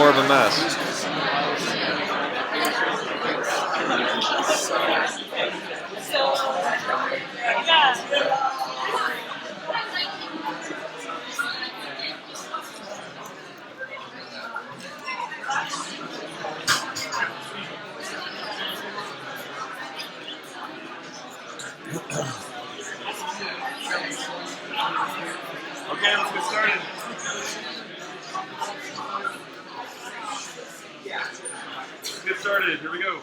more of a mess. Okay, let's get started. Let's get started. Here we go.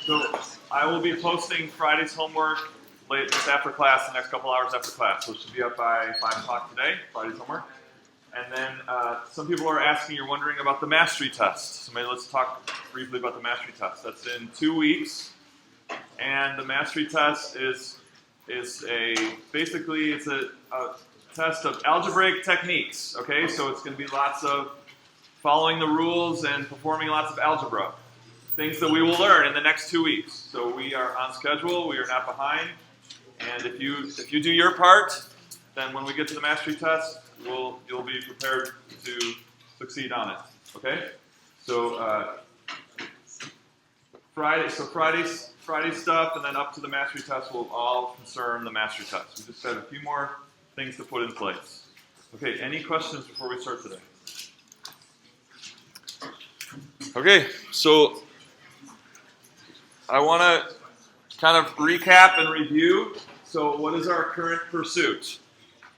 So I will be posting Friday's homework just after class, the next couple hours after class. So it should be up by 5 o'clock today, Friday's homework. And then some people are asking, you're wondering about the mastery test. So maybe let's talk briefly about the mastery test. That's in 2 weeks. And the mastery test is basically a test of algebraic techniques. Okay, so it's going to be lots of following the rules and performing lots of algebra, things that we will learn in the next 2 weeks. So we are on schedule. We are not behind. And if you do your part, then when we get to the mastery test, you'll be prepared to succeed on it. Okay, so Friday's stuff, and then up to the mastery test will all concern the mastery test. We just have a few more things to put in place. Okay, any questions before we start today? Okay, so I want to kind of recap and review. So what is our current pursuit?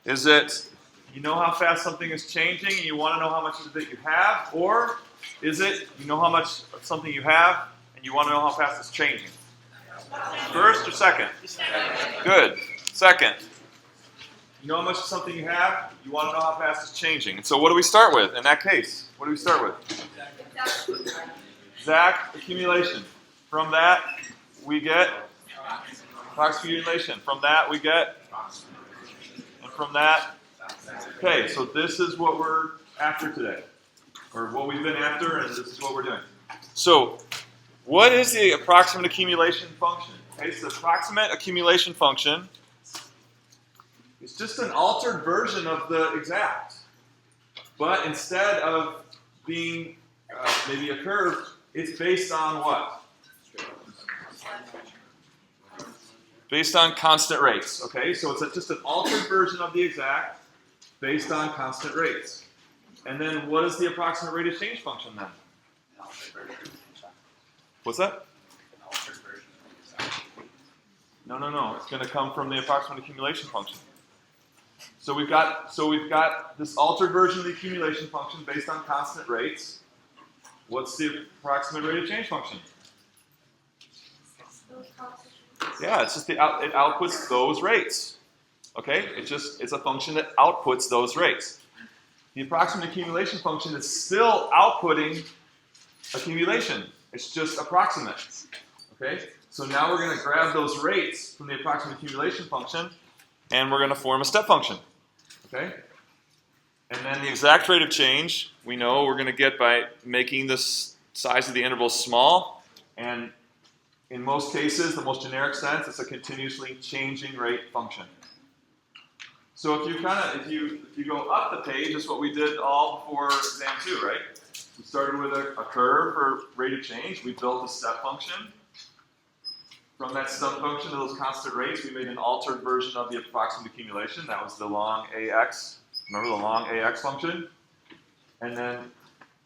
Is it you know how fast something is changing and you want to know how much of it you have? Or is it you know how much of something you have and you want to know how fast it's changing? First or second? Good. Second. You know how much of something you have, you want to know how fast it's changing. And so what do we start with in that case? What do we start with? Exact accumulation. From that, we get approximation. From that, we get, and from that, okay, so this is what we're after today, or what we've been after, and this is what we're doing. So, what is the approximate accumulation function? Okay, so the approximate accumulation function is just an altered version of the exact. But instead of being maybe a curve, it's based on what? Based on constant rates. Okay, so it's just an altered version of the exact based on constant rates. And then what is the approximate rate of change function then? What's that? No. It's going to come from the approximate accumulation function. So we've got this altered version of the accumulation function based on constant rates. What's the approximate rate of change function? Yeah, it's just it outputs those rates. Okay, it's a function that outputs those rates. The approximate accumulation function is still outputting accumulation. It's just approximate. Okay, so now we're going to grab those rates from the approximate accumulation function, and we're going to form a step function. Okay, and then the exact rate of change we know we're going to get by making the size of the interval small, and in most cases, the most generic sense, it's a continuously changing rate function. So if you go up the page, that's what we did all before exam 2, right? We started with a curve for rate of change. We built a step function. From that step function to those constant rates, we made an altered version of the approximate accumulation. That was the long AX. Remember the long AX function? And then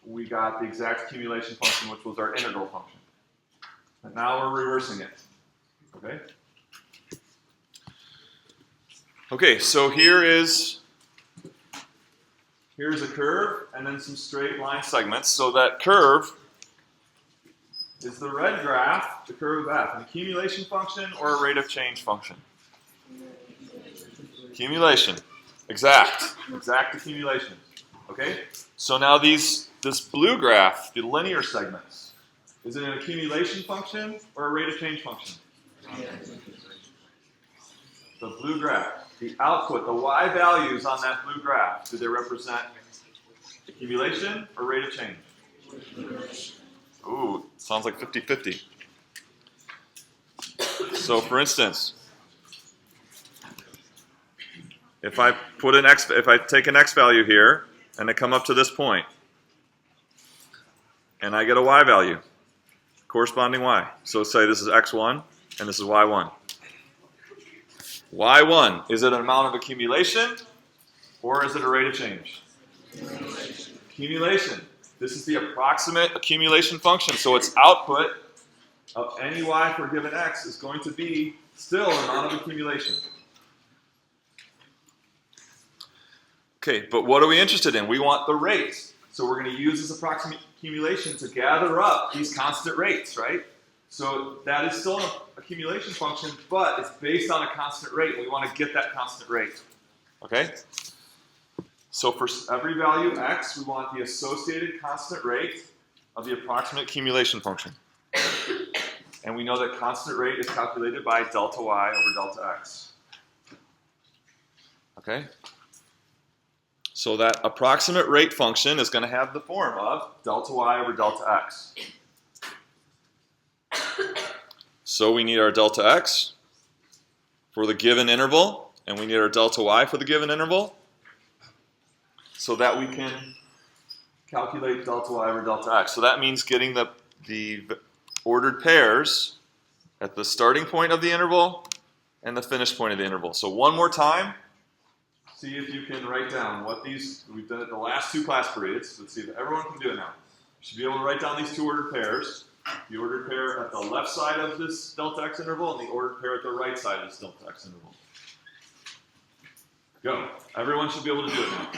we got the exact accumulation function, which was our integral function. And now we're reversing it. Okay? Okay, so here's a curve and then some straight line segments. So that curve is the red graph, the curve of f, an accumulation function or a rate of change function? Accumulation. Exact accumulation. Okay? So now this blue graph, the linear segments, is it an accumulation function or a rate of change function? The blue graph. The output, the y values on that blue graph, do they represent accumulation or rate of change? Ooh, sounds like 50-50. So for instance, if I take an x value here and I come up to this point and I get a y value, corresponding y. So let's say this is x1 and this is y1. y1, is it an amount of accumulation or is it a rate of change? Accumulation. This is the approximate accumulation function. So its output of any y for a given x is going to be still an amount of accumulation. Okay, but what are we interested in? We want the rate. So we're going to use this approximate accumulation to gather up these constant rates, right? So that is still an accumulation function, but it's based on a constant rate. We want to get that constant rate. Okay? So for every value x, we want the associated constant rate of the approximate accumulation function. And we know that constant rate is calculated by delta y over delta x. Okay? So that approximate rate function is going to have the form of delta y over delta x. So we need our delta x for the given interval, and we need our delta y for the given interval, so that we can calculate delta y over delta x. So that means getting the ordered pairs at the starting point of the interval and the finish point of the interval. So one more time, see if you can write down what we've done at the last two class periods. Let's see if everyone can do it now. You should be able to write down these two ordered pairs. The ordered pair at the left side of this delta x interval and the ordered pair at the right side of this delta x interval. Go. Everyone should be able to do it now.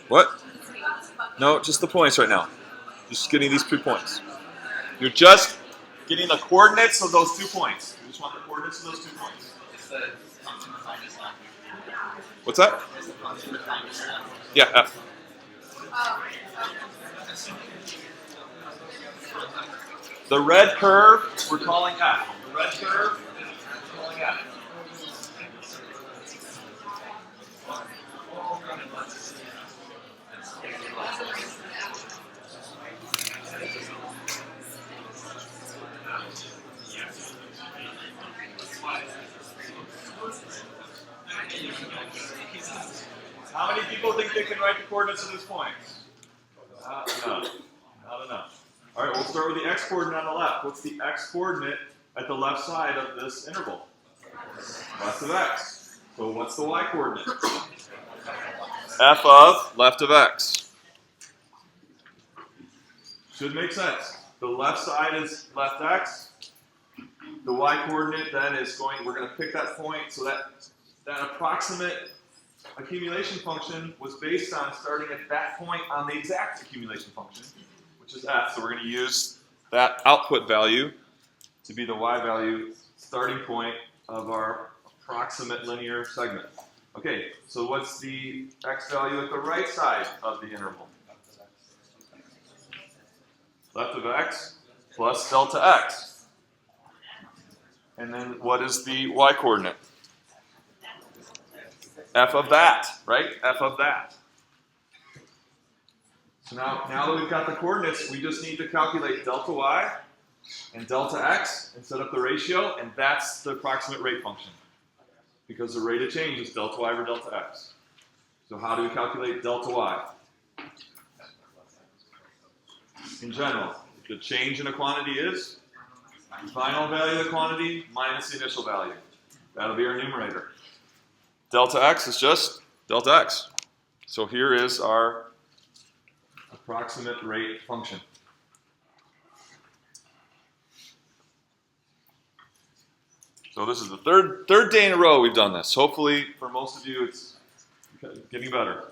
What? No, just the points right now. Just getting these 2 points. You're just getting the coordinates of those 2 points. You just want the coordinates of those 2 points. What's that? Yeah, F. The red curve, we're calling F. The red curve, we're calling F. How many people think they can write the coordinates of this point? Not enough. All right, we'll start with the x coordinate on the left. What's the x coordinate at the left side of this interval? Left of x. So what's the y coordinate? F of left of x. Should make sense. The left side is left x. The y coordinate then is we're going to pick that point, so that approximate accumulation function was based on starting at that point on the exact accumulation function, which is f. So we're going to use that output value to be the y value starting point of our approximate linear segment. Okay, so what's the x value at the right side of the interval? Left of x plus delta x. And then what is the y coordinate? F of that, right? F of that. So now that we've got the coordinates, we just need to calculate delta y and delta x and set up the ratio, and that's the approximate rate function. Because the rate of change is delta y over delta x. So how do we calculate delta y? In general, the change in a quantity is the final value of the quantity minus the initial value. That'll be our numerator. Delta x is just delta x. So here is our approximate rate function. So this is the third day in a row we've done this. Hopefully, for most of you, it's getting better.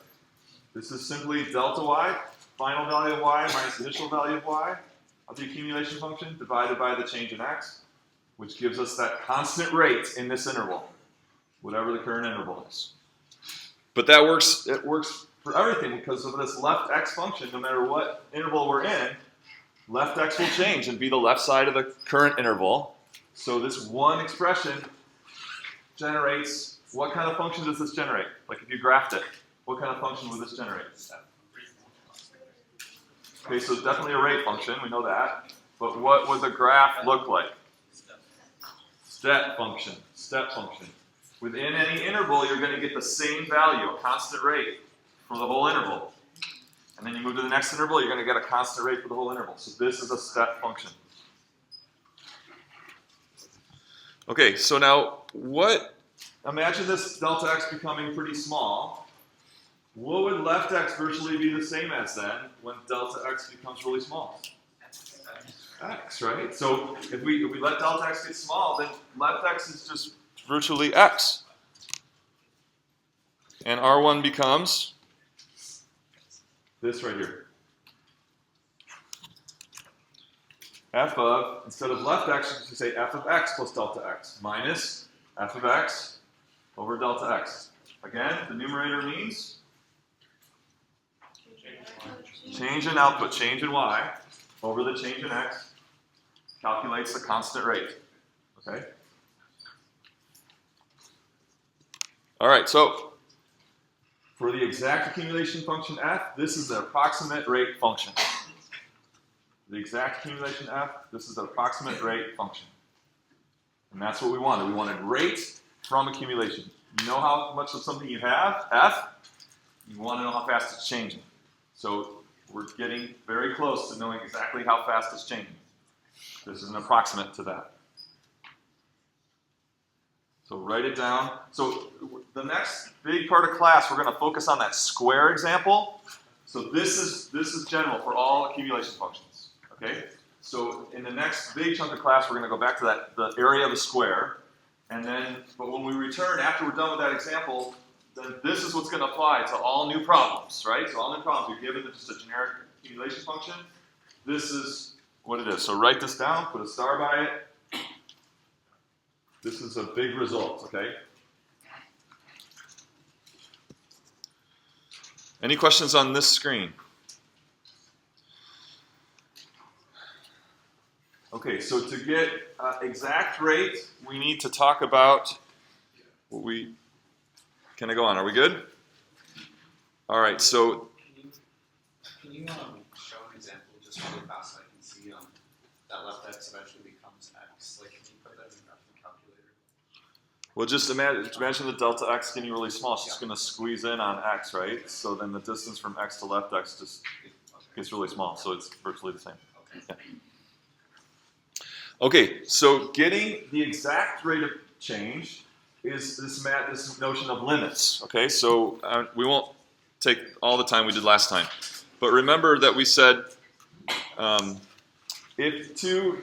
This is simply delta y, final value of y minus initial value of y of the accumulation function divided by the change in x, which gives us that constant rate in this interval, whatever the current interval is. But that works. It works for everything because of this left x function. No matter what interval we're in, left x will change and be the left side of the current interval. So this one expression generates, what kind of function does this generate? Like if you graphed it, what kind of function would this generate? Okay, so it's definitely a rate function, we know that. But what would the graph look like? Step function, step function. Within any interval, you're going to get the same value, a constant rate for the whole interval. And then you move to the next interval, you're going to get a constant rate for the whole interval. So this is a step function. Okay, so now imagine this delta x becoming pretty small. What would left x virtually be the same as then when delta x becomes really small? X, right? So if we let delta x get small, then left x is just virtually x. And R1 becomes this right here. F of, instead of left x, you say f of x plus delta x minus f of x over delta x. Again, the numerator means change in output, change in y over the change in x calculates the constant rate. Okay? All right, so for the exact accumulation function f, this is the approximate rate function. The exact accumulation f, this is the approximate rate function. And that's what we wanted. We wanted rate from accumulation. You know how much of something you have, f, you want to know how fast it's changing. So we're getting very close to knowing exactly how fast it's changing. This is an approximate to that. So write it down. So the next big part of class, we're going to focus on that square example. So this is general for all accumulation functions. Okay? So in the next big chunk of class, we're going to go back to the area of a square. And then, but when we return, after we're done with that example, then this is what's going to apply to all new problems, right? So all new problems, you're given just a generic accumulation function. This is what it is. So write this down, put a star by it. This is a big result, okay? Any questions on this screen? Okay, so to get exact rate, we need to talk about what we... Can I go on? Are we good? All right, so... Can you show an example just really fast so I can see that left x eventually becomes x? Like, can you put that in the graphic calculator? Well, just imagine the delta x getting really small. It's just going to squeeze in on x, right? So then the distance from x to left x just gets really small, so it's virtually the same. Okay. Yeah. Okay, so getting the exact rate of change is this notion of limits. Okay, so we won't take all the time we did last time. But remember that we said if two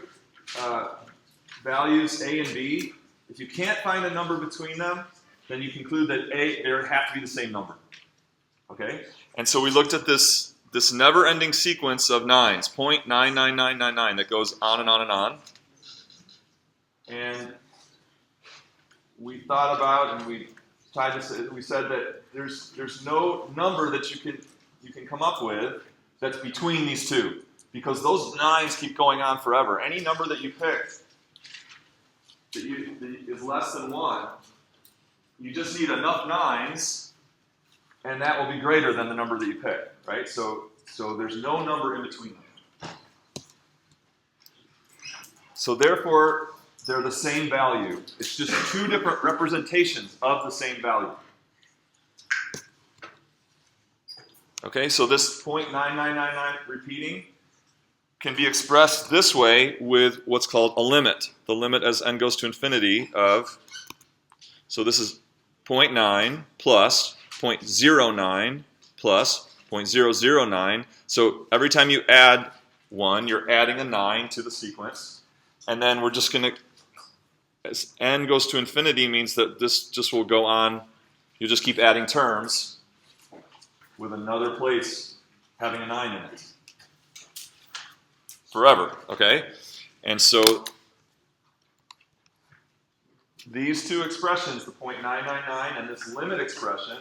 values a and b, if you can't find a number between them, then you conclude that they have to be the same number. Okay? And so we looked at this never-ending sequence of nines, 0.99999, that goes on and on and on. And we thought about and we said that there's no number that you can come up with that's between these two, because those nines keep going on forever. Any number that you pick that is less than 1, you just need enough nines, and that will be greater than the number that you pick, right? So there's no number in between them. So therefore, they're the same value. It's just two different representations of the same value. Okay, so this 0.9999 repeating can be expressed this way with what's called a limit. The limit as n goes to infinity of, so this is 0.9 plus 0.09 plus 0.009. So every time you add 1, you're adding a 9 to the sequence. And then we're just going to as n goes to infinity means that this just will go on. You just keep adding terms with another place having a 9 in it. Forever, okay? And so these two expressions, the 0.999 and this limit expression,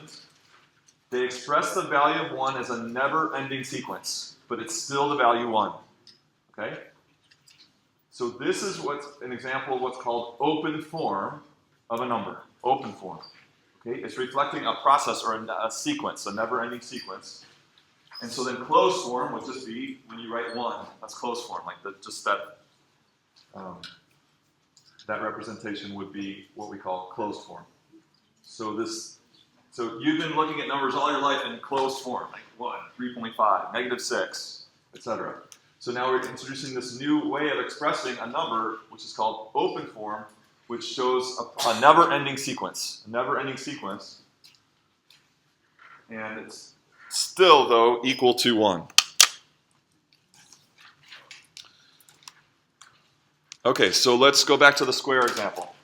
they express the value of 1 as a never-ending sequence, but it's still the value 1, okay? So this is what's an example of what's called open form of a number, open form. Okay? It's reflecting a process or a sequence, a never-ending sequence. And so then closed form would just be when you write 1. That's closed form, like that representation would be what we call closed form. So you've been looking at numbers all your life in closed form, like 1, 3.5, -6, etc. So now we're introducing this new way of expressing a number, which is called open form, which shows a never-ending sequence. A never-ending sequence. And it's still, though, equal to 1. Okay, so let's go back to the square example.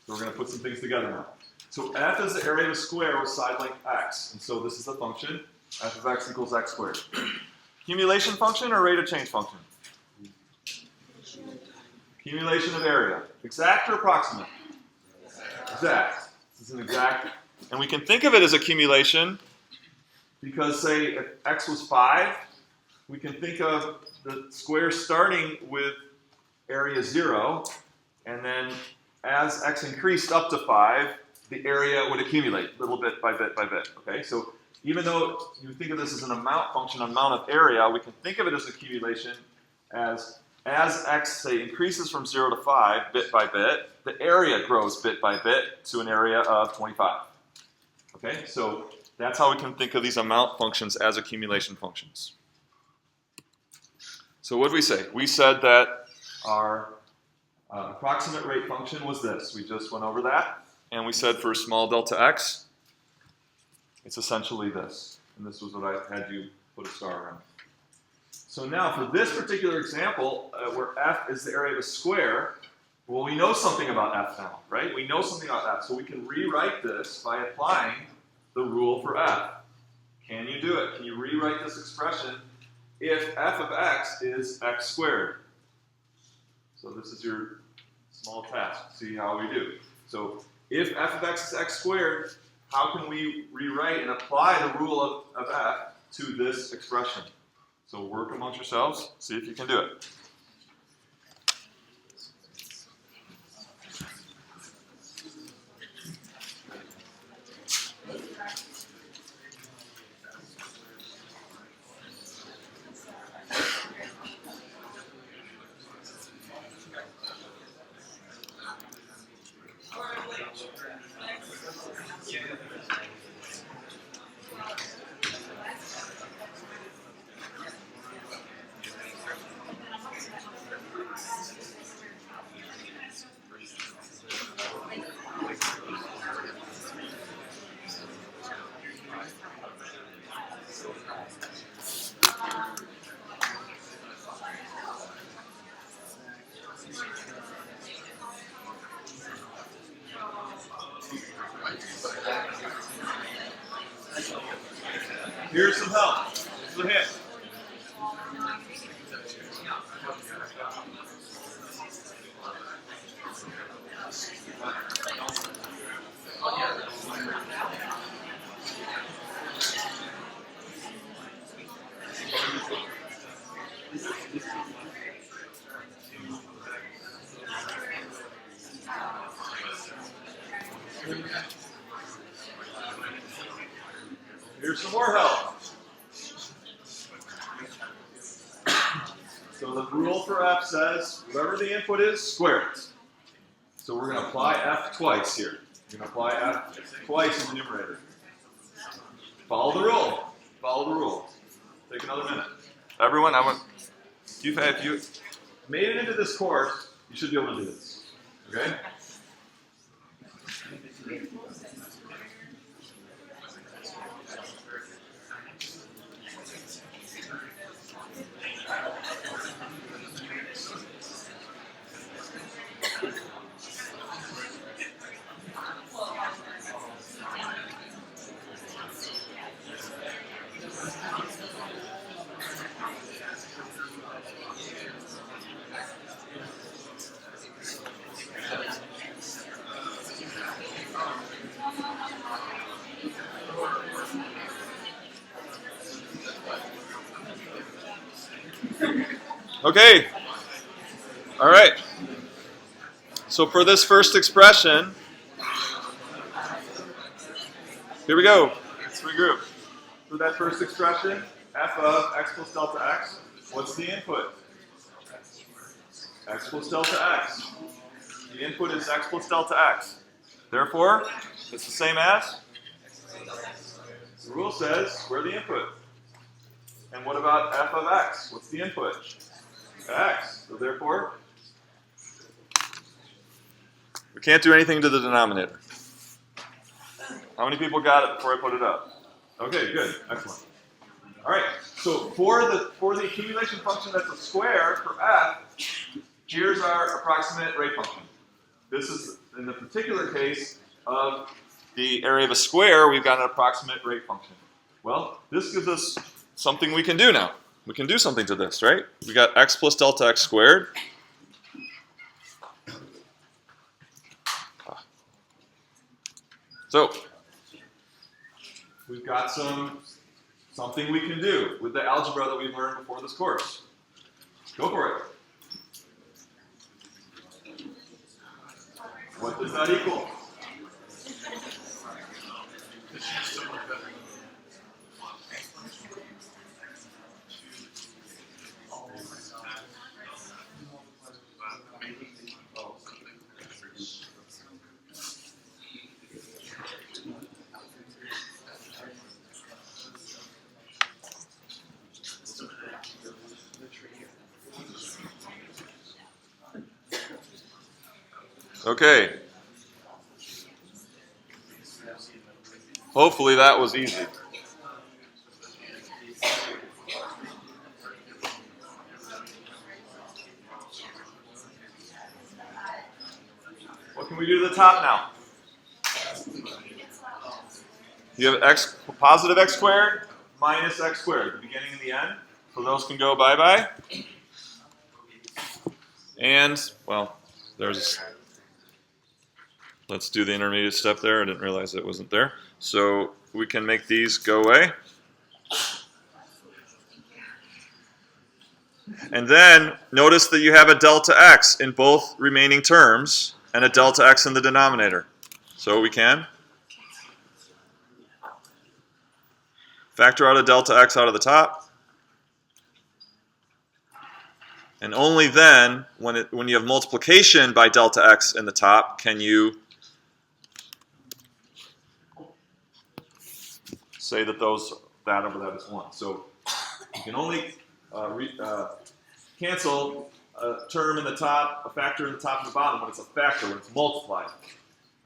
So we're going to put some things together now. So f is the area of a square with side length x. And so this is the function, f of x equals x squared. Accumulation function or rate of change function? Accumulation of area. Exact or approximate? Exact. This is an exact. And we can think of it as accumulation because, say, if x was 5, we can think of the square starting with area 0, and then as x increased up to 5, the area would accumulate little bit by bit by bit. Okay, so even though you think of this as an amount function, amount of area, we can think of it as accumulation as x, say, increases from 0 to 5 bit by bit, the area grows bit by bit to an area of 25. Okay, so that's how we can think of these amount functions as accumulation functions. So what did we say? We said that our approximate rate function was this. We just went over that. And we said for small delta x, it's essentially this. And this was what I had you put a star around. So now for this particular example, where f is the area of a square, well, we know something about f now, right? We know something about f. So we can rewrite this by applying the rule for f. Can you do it? Can you rewrite this expression if f of x is x squared? So this is your small task. See how we do. So if f of x is x squared, how can we rewrite and apply the rule of f to this expression? So work amongst yourselves, see if you can do it. Here's some help. This is a hint. Here's some more help. So the rule for f says, whatever the input is, square it. So we're going to apply f twice here. We're going to apply f twice in the numerator. Follow the rule. Follow the rule. Take another minute. Everyone, if you made it into this course, you should be able to do this. Okay? Okay. All right. So for this first expression, here we go. Let's regroup. For that first expression, f of x plus delta x, what's the input? X plus delta x. The input is x plus delta x. Therefore, it's the same as? The rule says square the input. And what about f of x? What's the input? X. So therefore, we can't do anything to the denominator. How many people got it before I put it up? Okay, good. Excellent. All right. So for the accumulation function that's a square for f, here's our approximate rate function. This is, in the particular case of the area of a square, we've got an approximate rate function. Well, this gives us something we can do now. We can do something to this, right? We got x plus delta x squared. So, we've got something we can do with the algebra that we learned before this course. Go for it. What does that equal? Okay. Hopefully that was easy. What can we do to the top now? You have x, positive x squared minus x squared, the beginning and the end. So those can go bye-bye. And, well, let's do the intermediate step there. I didn't realize it wasn't there. So we can make these go away. And then notice that you have a delta x in both remaining terms and a delta x in the denominator. So we can factor out a delta x out of the top. And only then, when you have multiplication by delta x in the top, can you say that that over that is 1. So you can only cancel a term in the top, a factor in the top and the bottom when it's a factor, when it's multiplied.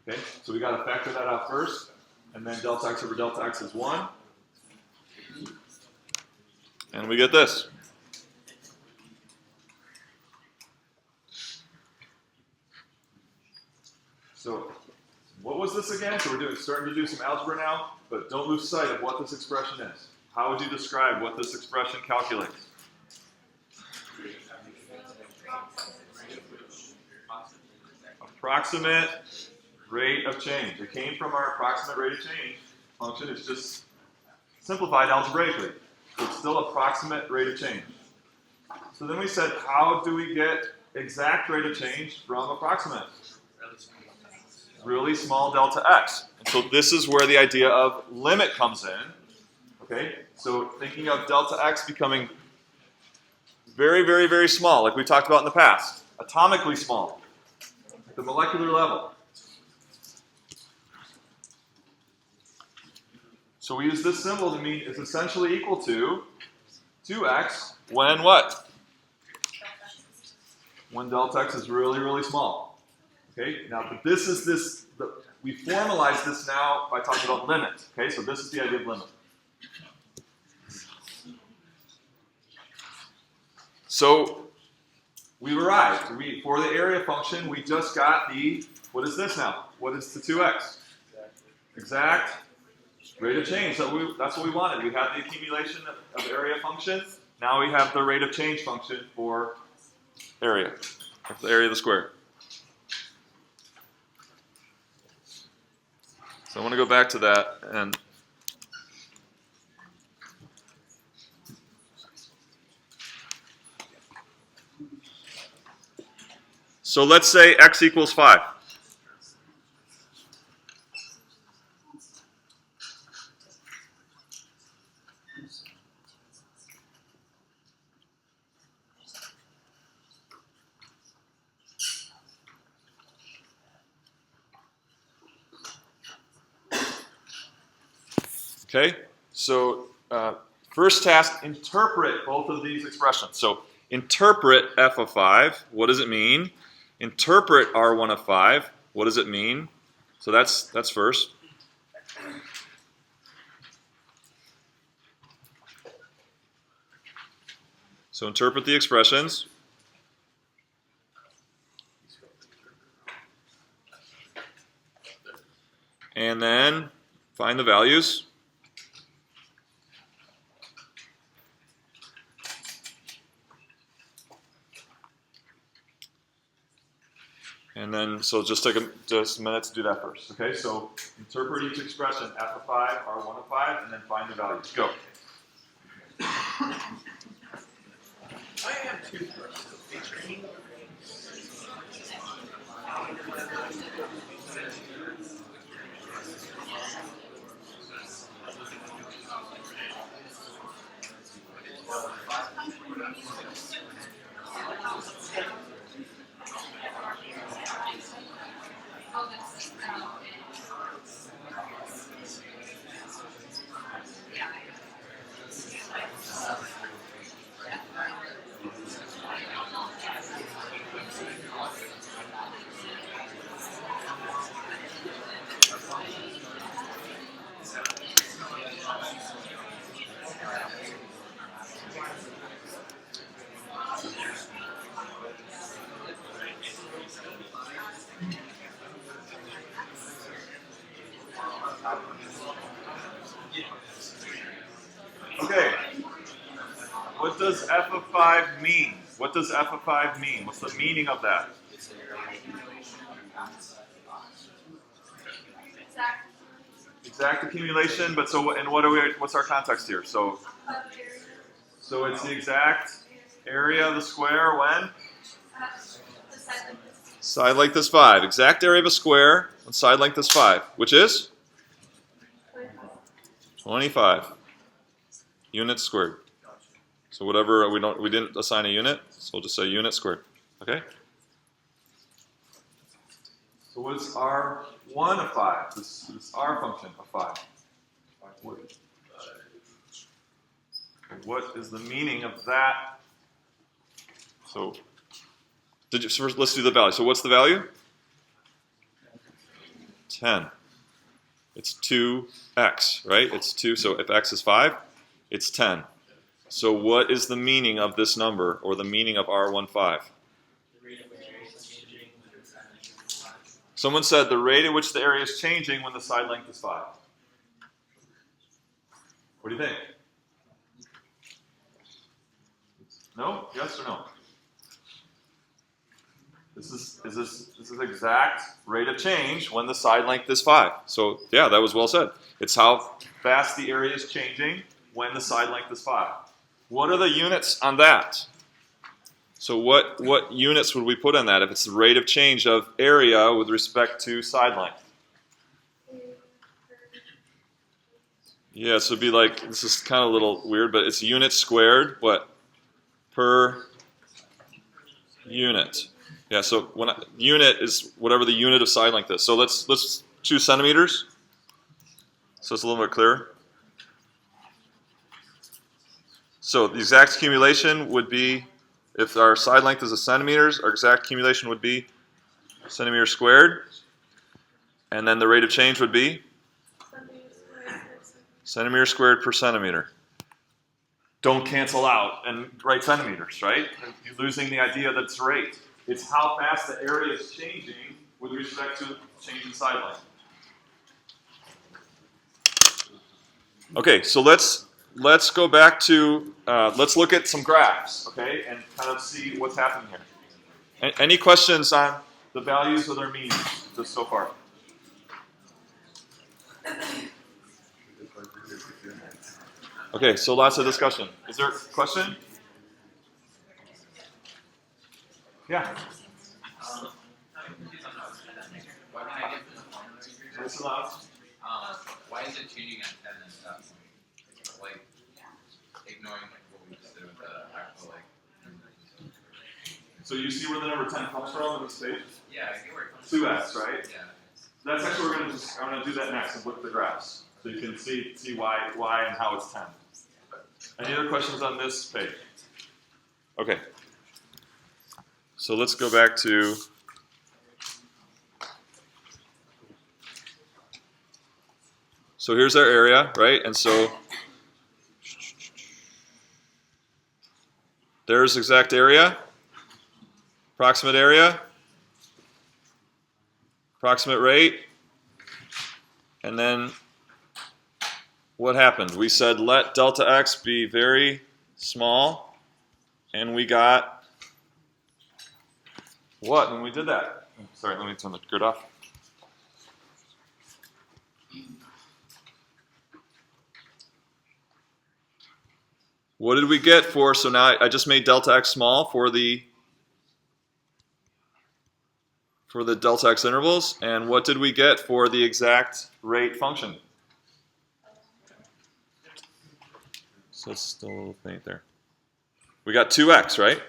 Okay, so we got to factor that out first, and then delta x over delta x is 1. And we get this. So what was this again? So we're starting to do some algebra now, but don't lose sight of what this expression is. How would you describe what this expression calculates? Approximate rate of change. It came from our approximate rate of change function. It's just simplified algebraically. So it's still approximate rate of change. So then we said, how do we get exact rate of change from approximate? Really small delta x. And so this is where the idea of limit comes in. Okay, so thinking of delta x becoming very, very, very small, like we talked about in the past. Atomically small, at the molecular level. So we use this symbol to mean it's essentially equal to 2x when what? When delta x is really, really small. Okay, now but we formalize this now by talking about limit. Okay, so this is the idea of limit. So we've arrived. For the area function, we just got what is this now? What is the 2x? Exact rate of change. So that's what we wanted. We had the accumulation of area function. Now we have the rate of change function for area, or the area of the square. So I want to go back to that and So let's say x equals 5. Okay, so first task, interpret both of these expressions. So interpret f of 5, what does it mean? Interpret r1 of 5, what does it mean? So that's first. So interpret the expressions. And then find the values. And then, so just take just a minute to do that first. Okay, so interpret each expression, f of 5, r1 of 5, and then find the values. Go. I have two questions. Okay. What does f of 5 mean? What does f of 5 mean? What's the meaning of that? Exact accumulation, but so and what are we? What's our context here? So it's the exact area of the square when side length is 5. Exact area of a square when side length is 5, which is 25 units squared. So whatever we didn't assign a unit, so we'll just say unit squared. Okay. So what is r1 of 5? This r function of 5. What is the meaning of that? So, first let's do the value. So what's the value? 10. It's 2x, right? It's 2, so if x is 5, it's 10. So what is the meaning of this number, or the meaning of r15? Someone said the rate at which the area is changing when the side length is 5. What do you think? No? Yes or no? This is exact rate of change when the side length is 5. So yeah, that was well said. It's how fast the area is changing when the side length is 5. What are the units on that? So what units would we put on that if it's the rate of change of area with respect to side length? Yeah, so it'd be like, this is kind of a little weird, but it's units squared, what? Per unit. Yeah, so unit is whatever the unit of side length is. So let's choose centimeters, so it's a little bit clearer. So the exact accumulation would be, if our side length is a centimeters, our exact accumulation would be centimeters squared. And then the rate of change would be centimeters squared per centimeter. Don't cancel out and write centimeters, right? You're losing the idea that it's rate. It's how fast the area is changing with respect to change in side length. Okay, so let's go back to, let's look at some graphs, okay, and kind of see what's happening here. Any questions on the values or their meanings just so far? Okay, so lots of discussion. Is there a question? Yeah. still out? Why is it changing at 10 at that point? Like, ignoring like what we just did with the actual like. So you see where the number 10 comes from in this page? Yeah, I get where it comes 2x, right? Yeah. That's actually I'm gonna do that next and look at the graphs. So you can see why and how it's 10. Any other questions on this page? Okay. So let's go back to so here's our area, right? And so there's exact area, approximate rate, and then what happened? We said let delta x be very small, and we got what when we did that? Sorry, let me turn the grid off. What did we get for, so now I just made delta x small for the delta x intervals, and what did we get for the exact rate function? So it's still a little faint there. We got 2x, right?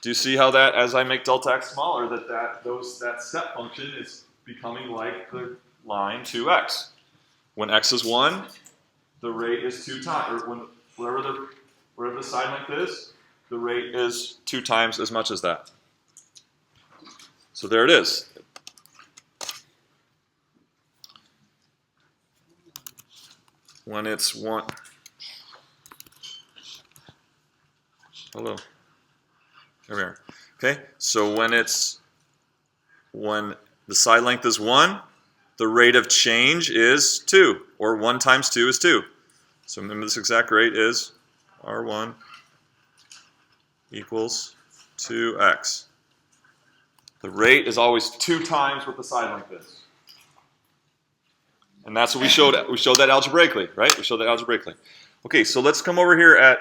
Do you see how that, as I make delta x smaller, that step function is becoming like the line 2x. When x is 1, the rate is 2 times, or when wherever the side length is, the rate is 2 times as much as that. So there it is. When it's 1, hello, there we are. Okay, so when the side length is 1, the rate of change is 2, or 1 times 2 is 2. So remember this exact rate is R1 equals 2x. The rate is always 2 times what the side length is. And that's what we showed. We showed that algebraically, right? We showed that algebraically. Okay, so let's come over here at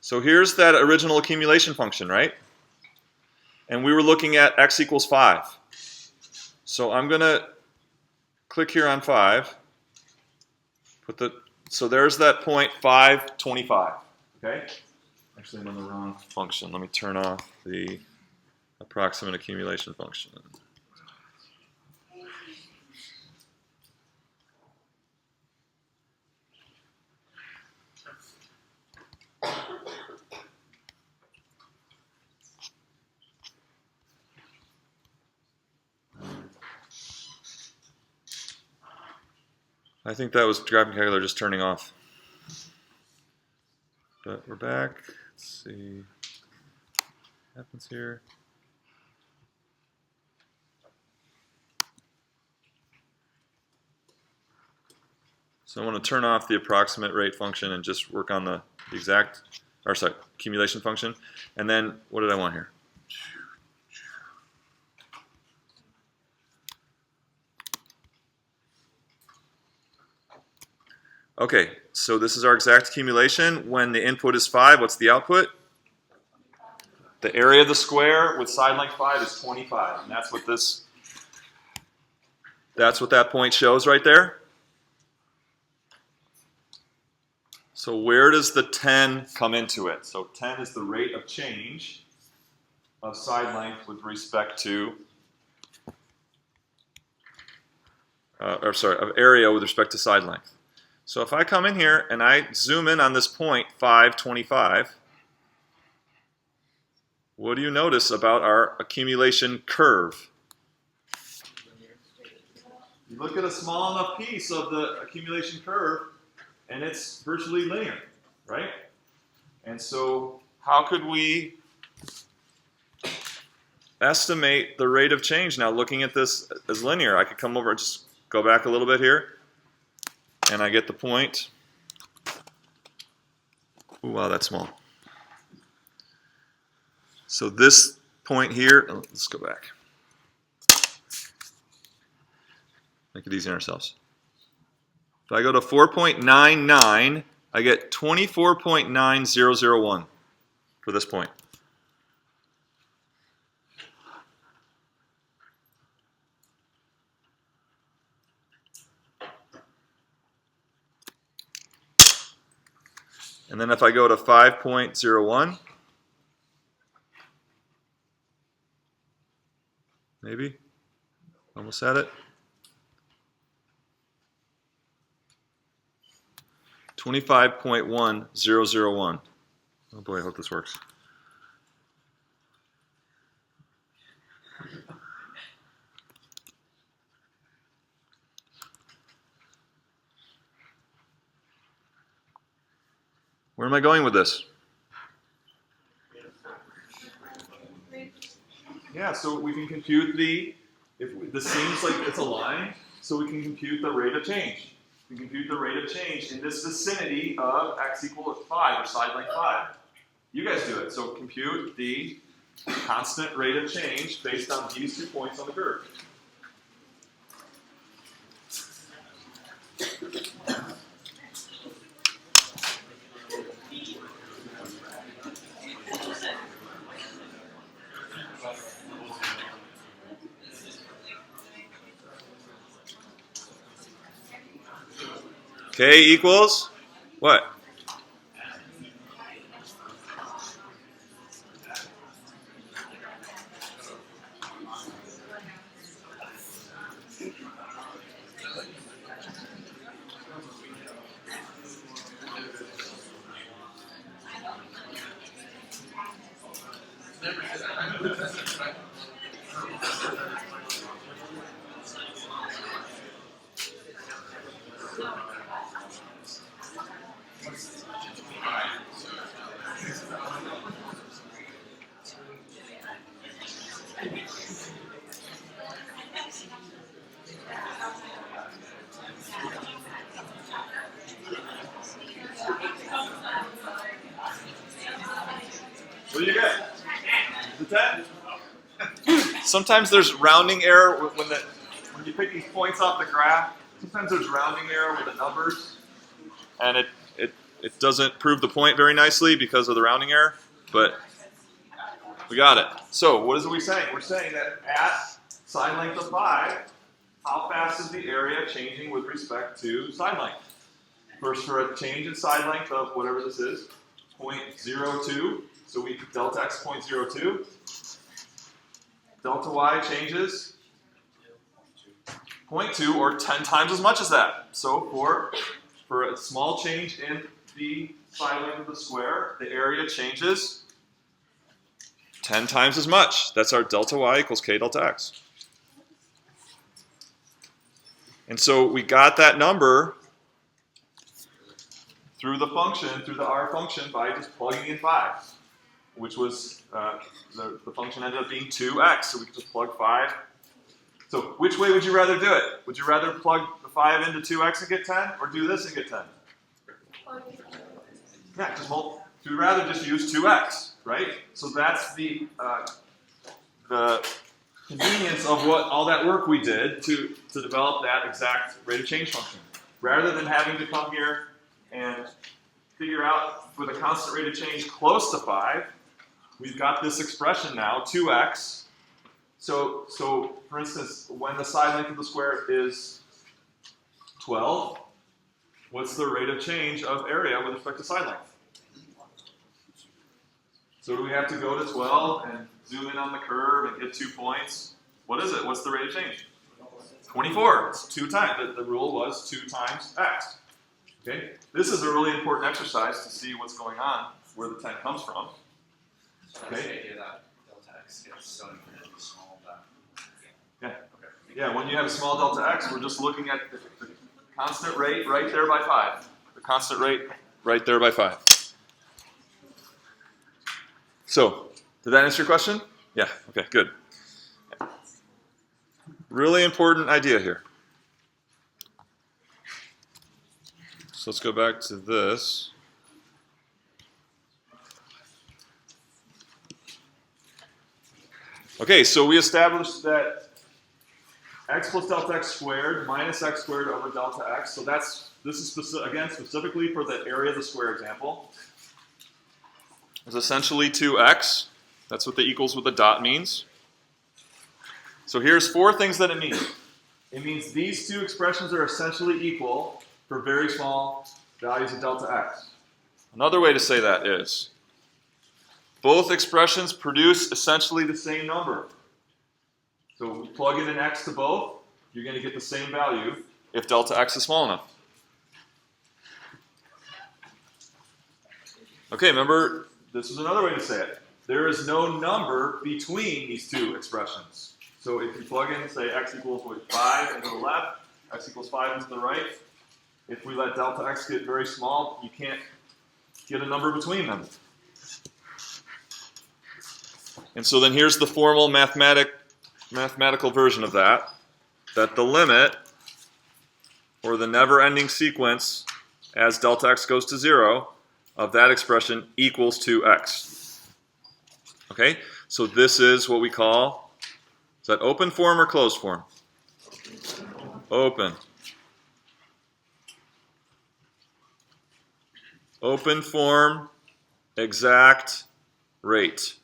so here's that original accumulation function, right? And we were looking at x equals 5. So I'm going to click here on 5. So there's that point 525. Okay? Actually, I'm on the wrong function. Let me turn off the approximate accumulation function. I think that was graphing calculator just turning off. But we're back. Let's see what happens here. So I want to turn off the approximate rate function and just work on the exact, or sorry, accumulation function. And then what did I want here? Okay, so this is our exact accumulation. When the input is 5, what's the output? The area of the square with side length 5 is 25. And that's what that point shows right there. So where does the 10 come into it? So 10 is the rate of change of side length with respect to, of area with respect to side length. So if I come in here and I zoom in on this point, 525, what do you notice about our accumulation curve? You look at a small enough piece of the accumulation curve, and it's virtually linear, right? And so how could we estimate the rate of change? Now looking at this as linear, I could come over and just go back a little bit here. And I get the point. Ooh, wow, that's small. So this point here, let's go back. Make it easy on ourselves. If I go to 4.99, I get 24.9001 for this point. And then if I go to 5.01, maybe, almost at it. 25.1001. Oh boy, I hope this works. Where am I going with this? Yeah, so we can compute this seems like it's a line, so we can compute the rate of change. We compute the rate of change in this vicinity of x equals 5, or side length 5. You guys do it. So compute the constant rate of change based on these 2 points on the curve. K equals what? What do you get? Is it 10? Sometimes there's rounding error when you pick these points off the graph. Sometimes there's rounding error with the numbers, and it doesn't prove the point very nicely because of the rounding error. But we got it. So what is we saying? We're saying that at side length of 5, how fast is the area changing with respect to side length? First, for a change in side length of whatever this is, 0.02. So we delta x 0.02. Delta y changes 0.2, or 10 times as much as that. So for a small change in the side length of the square, the area changes 10 times as much. That's our delta y equals k delta x. And so we got that number through the function, through the r function, by just plugging in 5, which was, the function ended up being 2x, so we could just plug 5. So which way would you rather do it? Would you rather plug the 5 into 2x and get 10, or do this and get 10? Yeah, we'd rather just use 2x, right? So that's the convenience of all that work we did to develop that exact rate of change function. Rather than having to come here and figure out with a constant rate of change close to 5, we've got this expression now, 2x. So for instance, when the side length of the square is 12, what's the rate of change of area with respect to side length? So do we have to go to 12 and zoom in on the curve and get 2 points? What is it? What's the rate of change? 24. It's 2 times. The rule was 2 times x. Okay? This is a really important exercise to see what's going on, where the 10 comes from. So that's the idea that delta x gets so infinitely small that. Yeah. Okay. Yeah, when you have a small delta x, we're just looking at the constant rate right there by 5. The constant rate right there by 5. So, did that answer your question? Yeah, okay, good. Really important idea here. So let's go back to this. Okay, so we established that x plus delta x squared minus x squared over delta x. So this is again specifically for the area of the square example. Is essentially 2x. That's what the equals with the dot means. So here's 4 things that it means. It means these 2 expressions are essentially equal for very small values of delta x. Another way to say that is both expressions produce essentially the same number. So if we plug in an x to both, you're going to get the same value if delta x is small enough. Okay, remember, this is another way to say it. There is no number between these 2 expressions. So if you plug in, say, x equals 5 into the left, x equals 5 into the right, if we let delta x get very small, you can't get a number between them. And so then here's the formal mathematical version of that the limit, or the never-ending sequence as delta x goes to 0, of that expression equals 2x. Okay, so this is what we call, is that open form or closed form? Open. Open form, exact rate.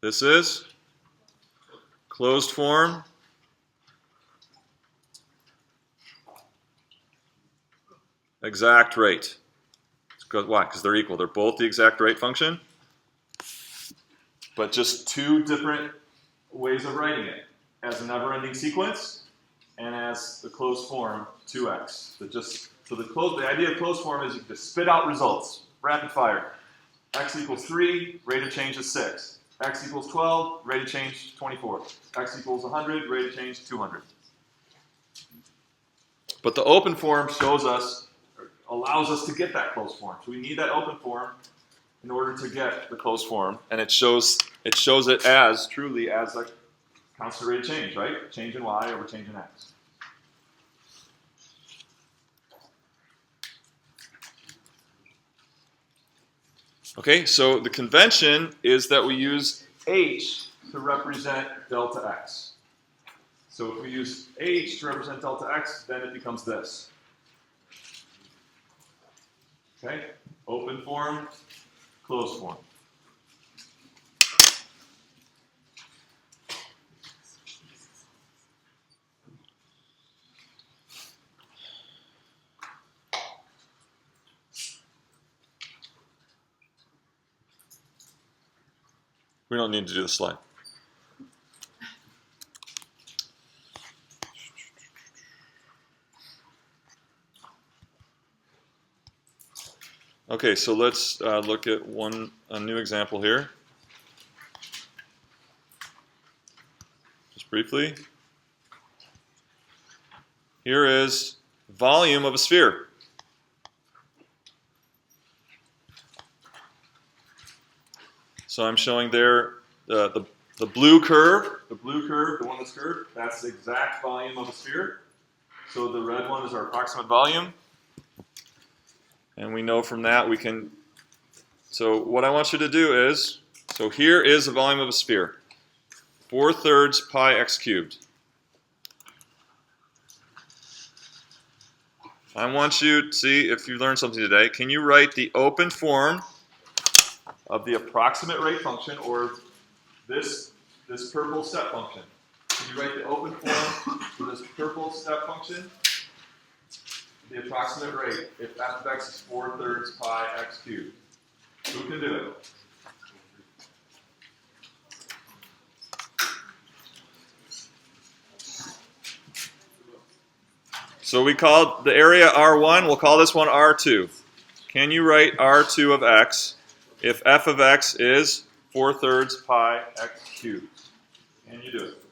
This is closed form, exact rate. Why? Because they're equal. They're both the exact rate function, but just 2 different ways of writing it. As a never-ending sequence, and as the closed form, 2x. So the idea of closed form is you just spit out results, rapid fire. X equals 3, rate of change is 6. X equals 12, rate of change 24. X equals 100, rate of change 200. But the open form allows us to get that closed form. So we need that open form in order to get the closed form, and it shows it as truly as a constant rate of change, right? Change in y over change in x. Okay, so the convention is that we use h to represent delta x. So if we use h to represent delta x, then it becomes this. Okay, open form, closed form. We don't need to do the slide. Okay, so let's look at a new example here. Just briefly. Here is volume of a sphere. So I'm showing there the blue curve, the one that's curved, that's the exact volume of a sphere. So the red one is our approximate volume. And we know from that we can, so what I want you to do is, so here is the volume of a sphere, 4/3 pi x cubed. I want you to see if you learned something today. Can you write the open form of the approximate rate function, or this purple step function? Can you write the open form for this purple step function? The approximate rate, if f of x is 4/3 pi x cubed. Who can do it? So we called the area R1, we'll call this one R2. Can you write R2 of x if f of x is 4/3 pi x cubed? Can you do it?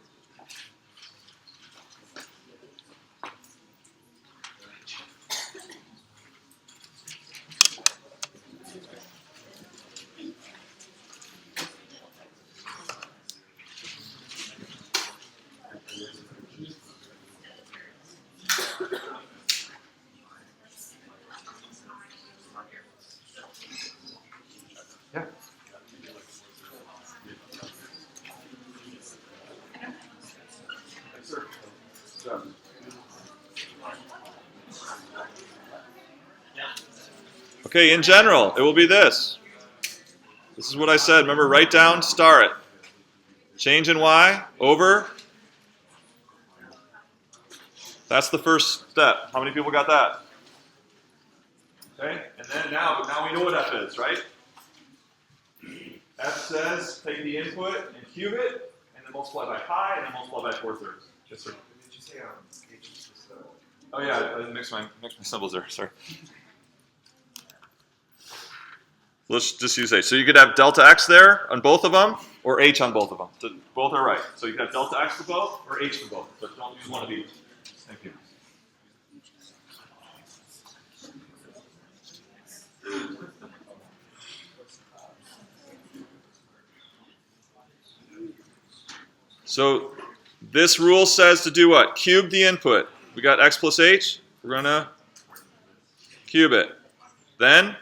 Yeah. step. Okay, in general, it will be this. This is what I said. Remember, write down, star it. Change in y over. That's the first step. How many people got that? Okay, and then now we know what f is, right? F says take the input and cube it, and then multiply by pi, and then multiply by 4/3. Yes, sir. Did you say H is just Oh yeah, I mixed my symbols there. Sorry. Let's just use H. So you could have delta x there on both of them, or H on both of them. So both are right. So you could have delta x for both, or H for both, but don't use one of each. Thank you. So this rule says to do what? Cube the input. We got x plus h. We're going to cube it. Then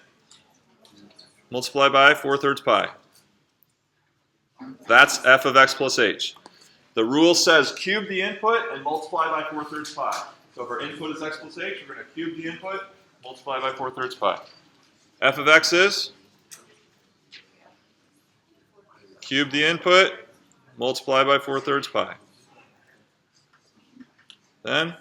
multiply by 4/3 pi. That's f of x plus h. The rule says cube the input and multiply by 4/3 pi. So if our input is x plus h, we're going to cube the input, multiply by 4/3 pi. F of x is cube the input, multiply by 4/3 pi. Then,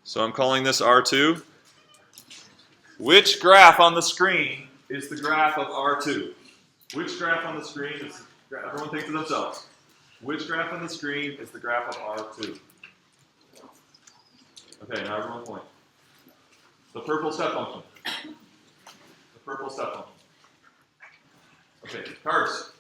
so I'm calling this R2. Which graph on the screen is the graph of R2? Which graph on the screen is, everyone think to themselves, which graph on the screen is the graph of R2? Okay, now everyone point. The purple step function. The purple step function. Okay, cards.